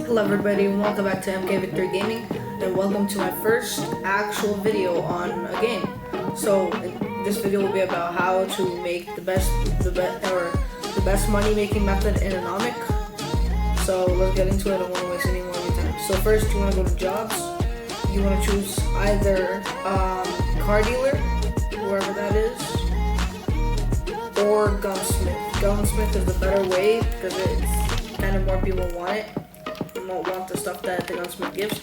Hello everybody and welcome back to MK Victory Gaming, and welcome to my first actual video on a game. So this video will be about how to make the best money making method in Anomic. So let's get into it. I don't want to waste any more of your time. So first you want to go to jobs. You want to choose either car dealer, wherever that is, or gunsmith. Gunsmith is the better way because it's kind of more people want it. Won't want the stuff that the gunsmith gives.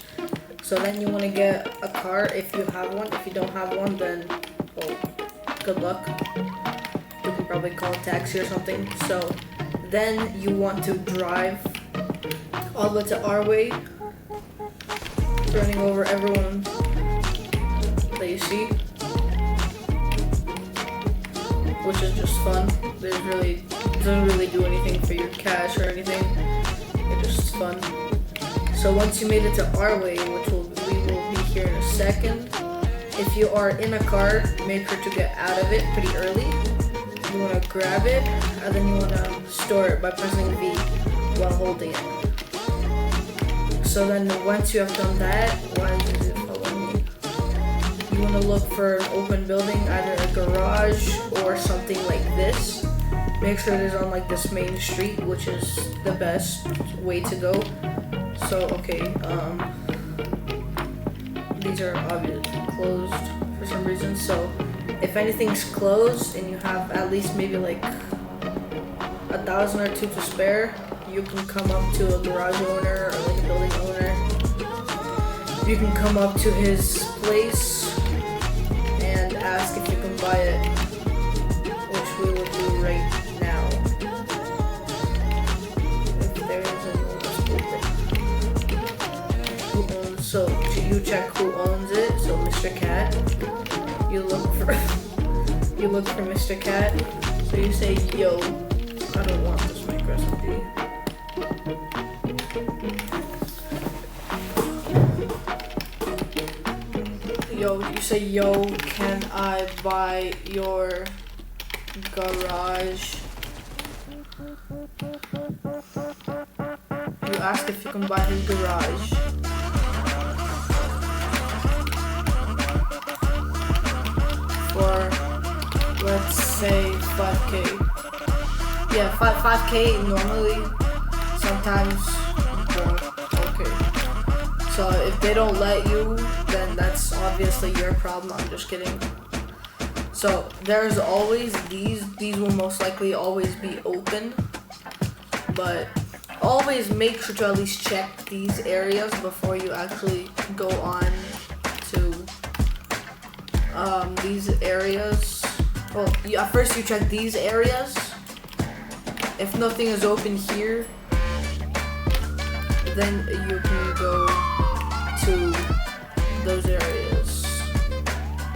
So then you want to get a car if you have one. If you don't have one, then well, good luck. You can probably call a taxi or something. So then you want to drive all the way to our way, running over everyone that you see, which is just fun. Doesn't really do anything for your cash or anything. It's just fun. So once you made it to our way, which we will be here in a second, if you are in a car, make sure to get out of it pretty early. You want to grab it, and then you want to store it by pressing V while holding it. So then once you have done that, why is it following me? You want to look for an open building, either a garage or something like this. Make sure it is on like this main street, which is the best way to go. So okay, these are obviously closed for some reason. So if anything's closed and you have at least maybe like 1,000 or 2 to spare, you can come up to a garage owner or like a building owner. You can come up to his place and ask if you can buy it, which we will do right now. If there is anyone else open. So you check who owns it. So Mr. Cat. You look for Mr. Cat. So you say, yo, I don't want this make recipe. You say, yo, can I buy your garage? You ask if you can buy his garage. For, let's say 5K. Yeah, 5K normally, sometimes more. Okay. So if they don't let you, then that's obviously your problem. I'm just kidding. So there's always these will most likely always be open, but always make sure to at least check these areas before you actually go on to these areas. Well, at first you check these areas. If nothing is open here, then you can go to those areas,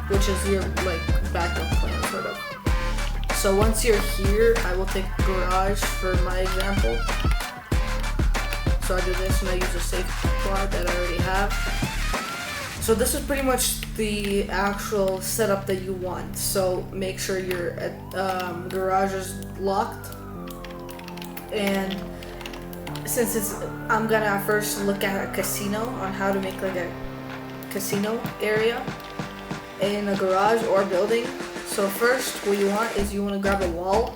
which is your like backup plan sort of. So once you're here, I will take garage for my example. So I do this and I use a safe bar that I already have. So this is pretty much the actual setup that you want. So make sure your garage is locked, and since I'm gonna first look at a casino on how to make like a casino area in a garage or building. So first what you want is you want to grab a wall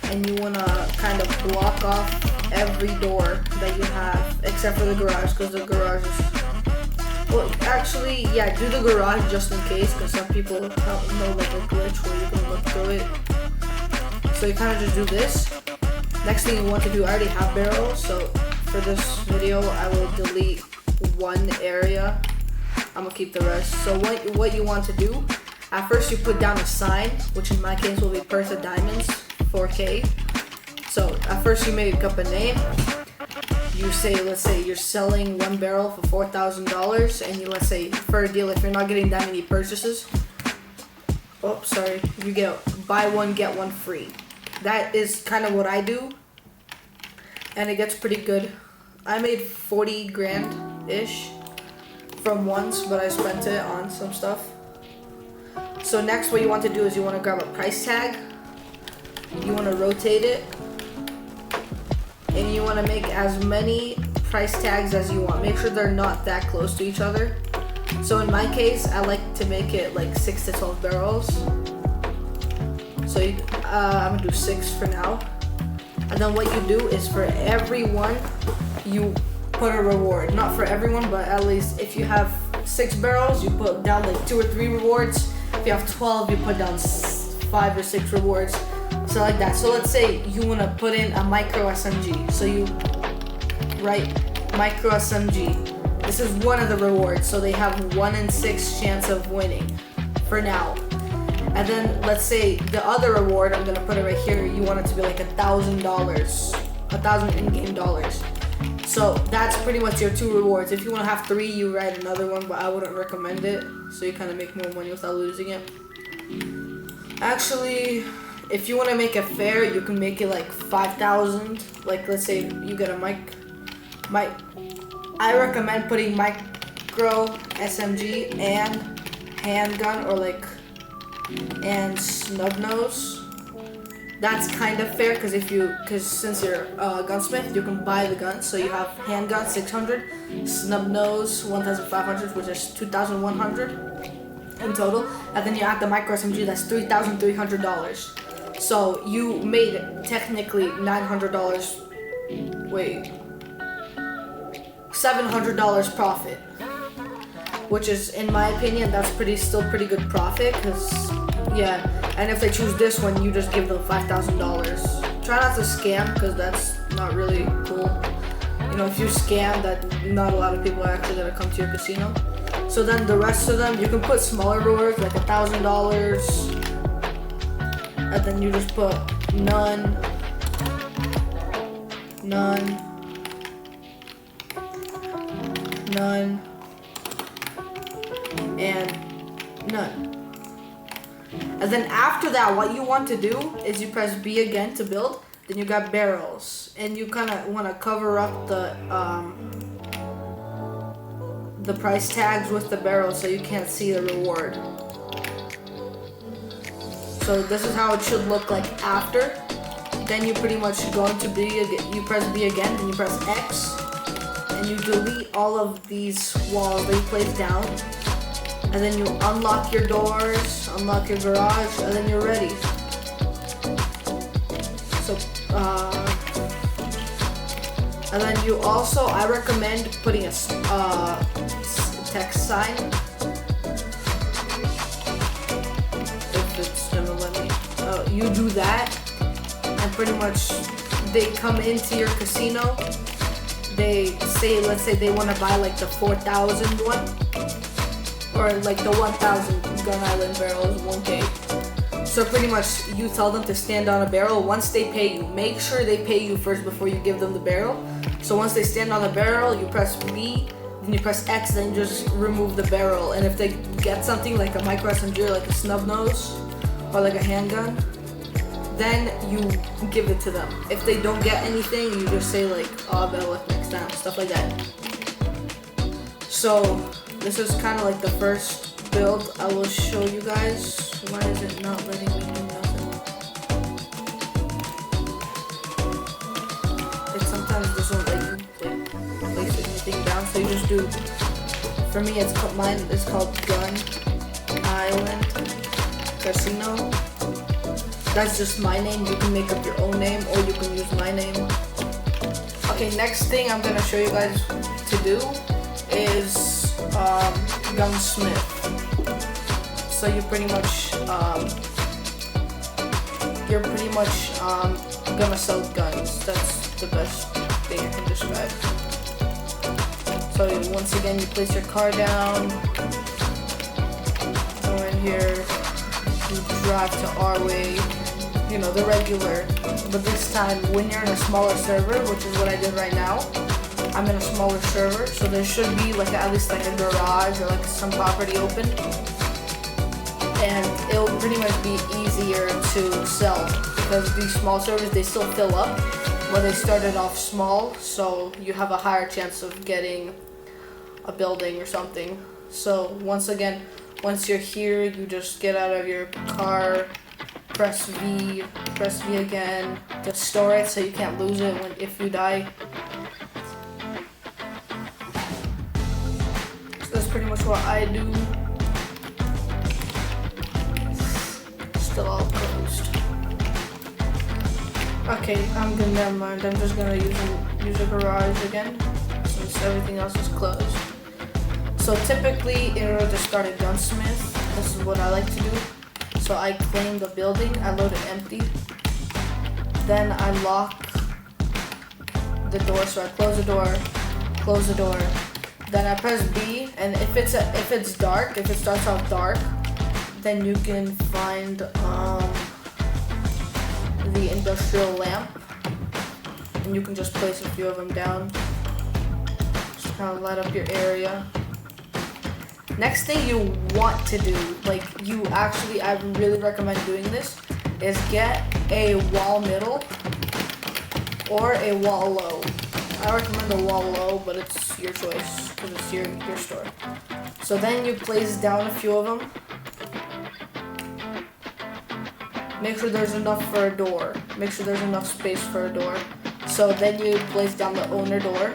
and you want to kind of block off every door that you have except for the garage, because the garage is, well, actually, yeah, do the garage just in case, because some people know like a glitch where you can look through it. So you kind of just do this. Next thing you want to do, I already have barrels, so for this video I will delete one area. I'm gonna keep the rest. So what you want to do, at first you put down a sign, which in my case will be Perth of Diamonds, 4K. So at first you make up a name. You say, let's say you're selling 1 barrel for $4,000, and you, let's say for a deal, if you're not getting that many purchases, oh sorry, you get buy one get one free. That is kind of what I do, and it gets pretty good. I made 40 grand ish from once, but I spent it on some stuff. So next what you want to do is you want to grab a price tag, you want to rotate it, and you want to make as many price tags as you want. Make sure they're not that close to each other. So in my case, I like to make it like 6 to 12 barrels. So I'm gonna do 6 for now. And then what you do is for everyone, you put a reward. Not for everyone, but at least if you have 6 barrels, you put down like 2 or 3 rewards. If you have 12, you put down 5 or 6 rewards. So like that. So let's say you want to put in a micro SMG. So you write micro SMG. This is one of the rewards. So they have 1 in 6 chance of winning for now. And then let's say the other reward, I'm gonna put it right here. You want it to be like $1,000, 1,000 in-game dollars. So that's pretty much your 2 rewards. If you want to have 3, you write another one, but I wouldn't recommend it. So you kind of make more money without losing it. Actually, if you want to make it fair, you can make it like 5,000. Like let's say you get a I recommend putting micro SMG and handgun or and snub nose. That's kind of fair because since you're a gunsmith, you can buy the gun. So you have handgun 600, snub nose 1,500, which is 2,100 in total, and then you add the micro SMG. That's $3,300. So you made technically $900. Wait, $700 profit, which is, in my opinion, that's still pretty good profit. Cause yeah, and if they choose this one, you just give them $5,000. Try not to scam, cause that's not really cool. You know, if you scam, that not a lot of people are actually gonna come to your casino. So then the rest of them, you can put smaller rewards like $1,000, and then you just put none, none, none, and none. And then after that, what you want to do is you press B again to build. Then you got barrels, and you kind of want to cover up the price tags with the barrels so you can't see the reward. So this is how it should look like after. Then you pretty much go into B, you press B again, then you press X, and you delete all of these walls that you placed down. And then you unlock your doors, unlock your garage, and then you're ready. So, and then you also, I recommend putting a text sign. If it's gonna let me. You do that, and pretty much they come into your casino. They say, let's say they want to buy like the 4,000 one. Or like the 1,000 Gun Island barrels, 1K. So pretty much you tell them to stand on a barrel. Once they pay you, make sure they pay you first before you give them the barrel. So once they stand on the barrel, you press B, then you press X, then you just remove the barrel. And if they get something like a micro SMG or like a snub nose or like a handgun, then you give it to them. If they don't get anything, you just say like, oh, better luck next time, stuff like that. So this is kind of like the first build I will show you guys. Why is it not letting me do nothing? It sometimes doesn't let you place anything down, so you just do. For me, mine is called Gun Island Casino. That's just my name. You can make up your own name, or you can use my name. Okay, next thing I'm gonna show you guys to do is gunsmith. So you pretty much gonna sell guns. That's the best thing I can describe. So once again, you place your car down, go in here, you drive to our way, you know, the regular. But this time, when you're in a smaller server, which is what I did right now, I'm in a smaller server, so there should be like at least like a garage or like some property open, and it'll pretty much be easier to sell because these small servers, they still fill up, but they started off small, so you have a higher chance of getting a building or something. So once you're here, you just get out of your car, press V again to store it so you can't lose it if you die. much what I do. Still all closed. Okay, I'm good, never mind. I'm just gonna use a garage again since everything else is closed. So typically, in order to start a gunsmith, this is what I like to do. So I claim the building, I load it empty. Then I lock the door, so I close the door. Then I press B, and if it's dark, if it starts off dark, then you can find the industrial lamp, and you can just place a few of them down. Just kind of light up your area. Next thing you want to do, I really recommend doing this, is get a wall middle or a wall low. I recommend a wall low, but it's your choice because it's your store. So then you place down a few of them. Make sure there's enough for a door. Make sure there's enough space for a door. So then you place down the owner door.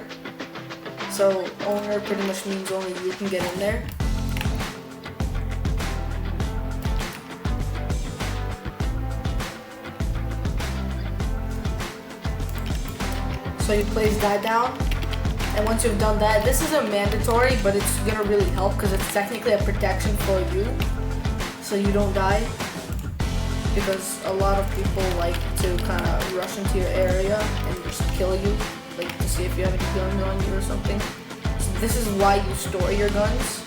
So owner pretty much means only you can get in there. So you place that down, and once you've done that, this isn't mandatory, but it's gonna really help because it's technically a protection for you, so you don't die. Because a lot of people like to kind of rush into your area and just kill you, like to see if you have any guns on you or something. So this is why you store your guns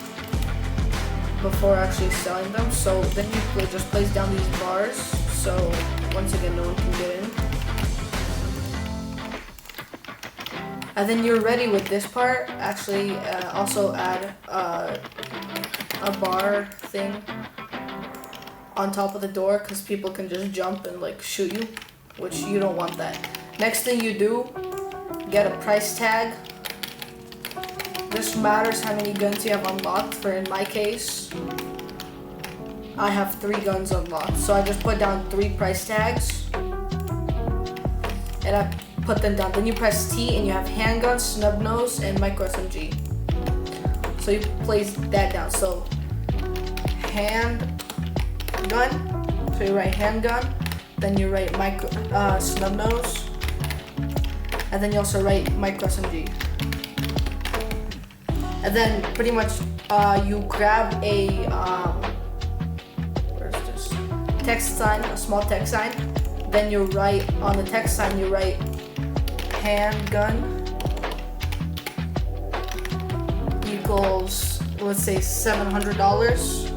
before actually selling them. So then you just place down these bars, so once again no one can get in. And then you're ready with this part. Actually, also add a bar thing on top of the door because people can just jump and shoot you, which you don't want that. Next thing you do, get a price tag. This matters how many guns you have unlocked. For in my case, I have 3 guns unlocked. So I just put down 3 price tags and I put them down. Then you press T and you have handgun, snub nose, and micro SMG. So you place that down. So handgun, so you write handgun, then you write snub nose, and then you also write micro SMG. And then pretty much you grab a where's this text sign, a small text sign. Then you write on the text sign, you write handgun equals, let's say $700.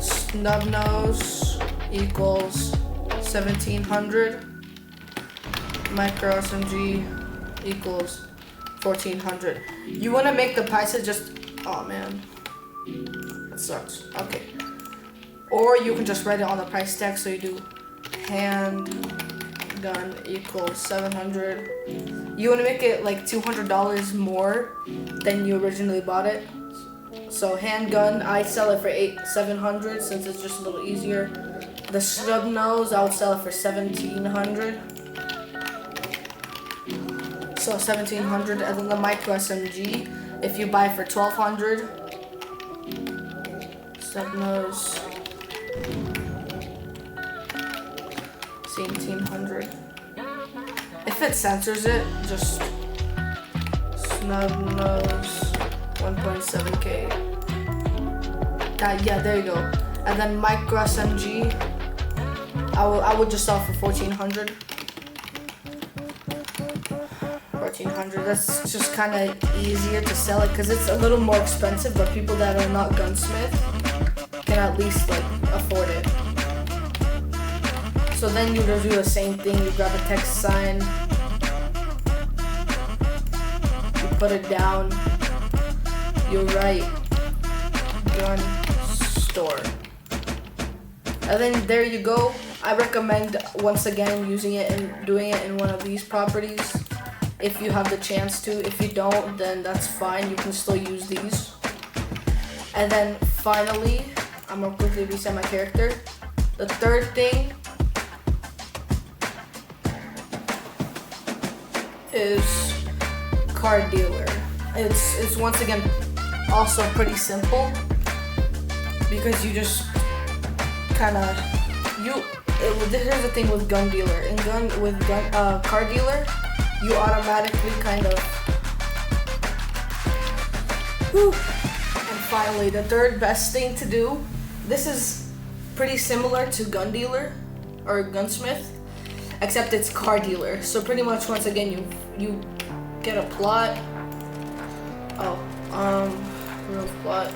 Snub nose equals 1700. Micro SMG equals 1400. You want to make the prices just, oh man, that sucks. Okay. Or you can just write it on the price tag. So you do handgun equals 700. You want to make it like $200 more than you originally bought it. So handgun, I sell it for $700 since it's just a little easier. The snub nose, I would sell it for $1,700. So $1,700, and then the micro SMG, if you buy it for $1,200. Snub nose, $1,700. If it censors it, just snub nose 1.7K. Yeah, there you go. And then micro SMG, I would just sell for $1,400. $1,400. That's just kind of easier to sell it because it's a little more expensive, but people that are not gunsmith can at least afford it. So then you just do the same thing. You grab a text sign, you put it down, you write gun store, and then there you go. I recommend once again using it and doing it in one of these properties if you have the chance to. If you don't, then that's fine, you can still use these. And then finally, I'm gonna quickly reset my character. The third thing is car dealer. It's once again also pretty simple because you just kind of here's the thing with gun dealer. In car dealer, you automatically kind of. Whew. And finally, the third best thing to do. This is pretty similar to gun dealer or gunsmith, except it's car dealer. So pretty much, once again, you get a plot. Real plot.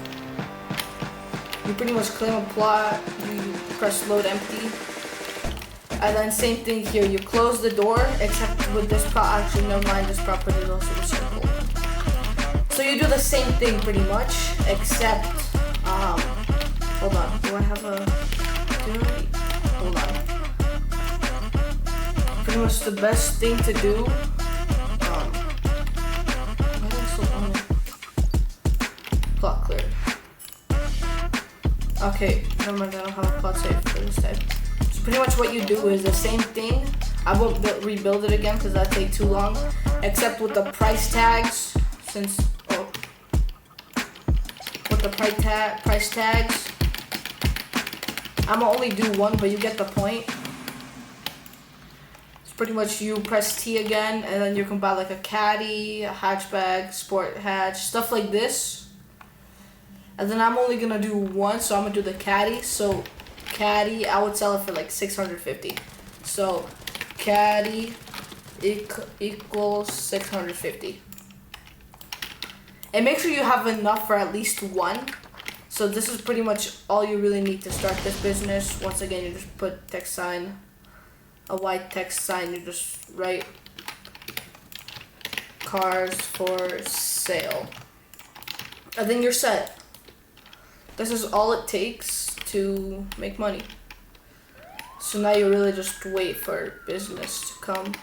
You pretty much claim a plot. You press load empty. And then same thing here, you close the door, except with this prop, actually never mind, this property is also simple. So you do the same thing pretty much, except, hold on, do I have hold on. Pretty much the best thing to do, why am I so on it? Plot clear. Okay, never mind, I don't have a plot save for this type. Pretty much what you do is the same thing. I won't rebuild it again because that'd take too long. Except with the price tags, with the price tags, I'ma only do one, but you get the point. It's pretty much you press T again, and then you can buy like a caddy, a hatchback, sport hatch, stuff like this. And then I'm only gonna do one, so I'm gonna do the caddy. So caddy, I would sell it for like 650. So caddy equals 650. And make sure you have enough for at least one. So this is pretty much all you really need to start this business. Once again, you just put text sign, a white text sign, you just write cars for sale. And then you're set. This is all it takes to make money. So now you really just wait for business to come.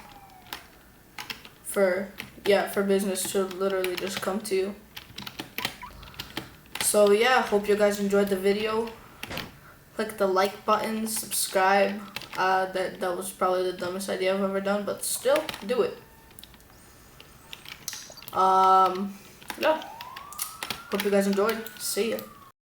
For business to literally just come to you. So yeah, hope you guys enjoyed the video. Click the like button, subscribe. That was probably the dumbest idea I've ever done, but still do it. Yeah. Hope you guys enjoyed. See ya.